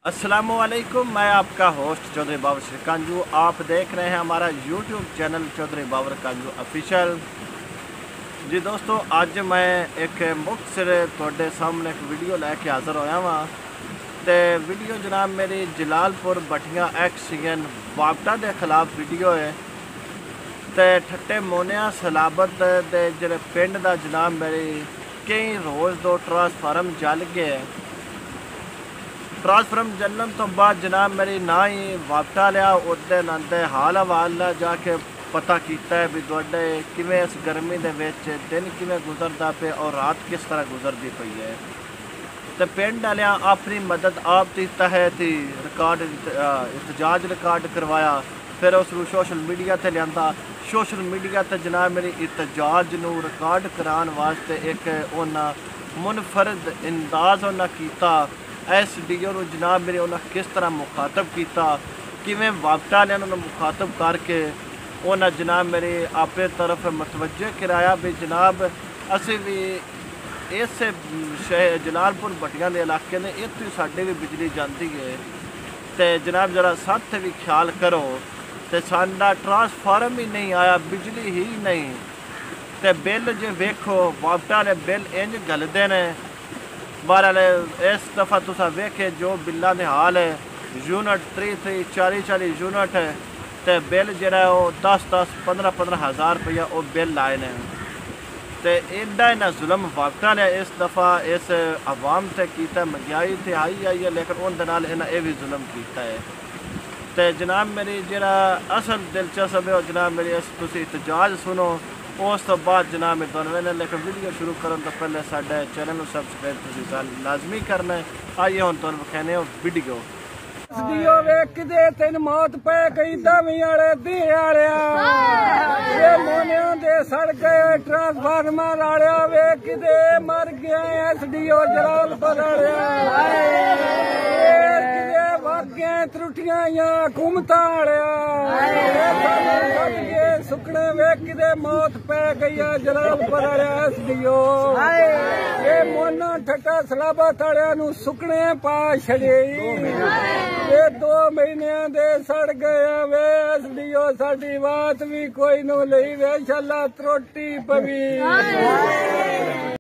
अस्सलामुअलैकुम, मैं आपका होस्ट चौधरी बाबर कांजू। आप देख रहे हैं हमारा YouTube channel Chaudhary Babar कांजू official. जी दोस्तों, अज मैं एक मुख्तसर तुहाडे सामने एक वीडियो लैके हाज़र होया वां। ते वीडियो जनाब मेरी जलालपुर भट्टियां एक्सीएन वापटा के खिलाफ वीडियो है। तो ठट्टे मोनिया सलाबत दे जिहड़े पिंड दा जनाब मेरी कई रोज़ दो ट्रांसफार्म जल गए। ट्रांसफार्म जलन तो बाद जनाब मेरी ना ही वापटा लिया, उदे नाते हाल हवाल जाके पता किया है भी तुहाडे किवें इस गर्मी दे विच दिन किवें गुजरदा पे और रात किस तरह गुजरती पई है। तो पिंड वालियां अपनी मदद आप दी तहत ही रिकॉर्ड एहतजाज रिकॉर्ड करवाया, फिर उसनूं सोशल मीडिया ते लियांदा। सोशल मीडिया ते जनाब मेरी एहतजाज नूं रिकॉर्ड कराने वास्ते एक उन्हां मुनफरद अंदाज़ उन्हां कीता। SDO नूं जनाब मेरे उन्हें किस तरह मुखातब किया, किवें वापटा वालियां नूं मुखातब करके उन्हें जनाब मेरी अपने तरफ मतवजे कराया भी जनाब असी भी इस जलालपुर भट्टियां के इलाके ने इत्थों साढ़े भी बिजली जाती है। तो जनाब जरा साथ भी ख्याल करो। तो साडा ट्रांसफार्म ही नहीं आया, बिजली ही नहीं। तो बिल जो वेखो वापटा वाले बिल इंज गलदे ने। बहरहाल इस दफ़ा तुसा वेखे जो बिलों के हाल है, यूनिट 3 40 यूनिट है। तो बिल जरा 10 15 हज़ार रुपया वो बिल लाए ने। तो एडा इन्हें जुल्म वापटा लिया इस दफ़ा इस आवाम से किया। महंगाई तो आई है लेकिन उनके नाल इन्हें यह भी जुल्म किया है। तो जनाब मेरी जरा असल दिलचस्प है जनाब मेरी इस तुसी एहतजाज सुनो, उस तो बाद जनाब मैं तुहानूं लेकिन वीडियो शुरू करने तो पहले साडे चैनल को सबसक्राइब तुसीं लाजमी करना है। आइए हुण तुहानूं विखाने वीडियो। SDO वेख के तेन मौत पै गई दमी वाले दी मोनिया दे सड़ गए ट्रांसफार्मर वाले वेख के मर गया। SDO जलालपुर वाले त्रुटियां हुकूमत सुकने वेख के मौत पै गई जलालपुर वाले SDO मोना ठट्टा सलाबत वाले सुकने पा छड़े। ये 2 महीने दे सड़ गए वे SDO साडी बात भी कोई नू लई वे शाला त्रोटी पवी।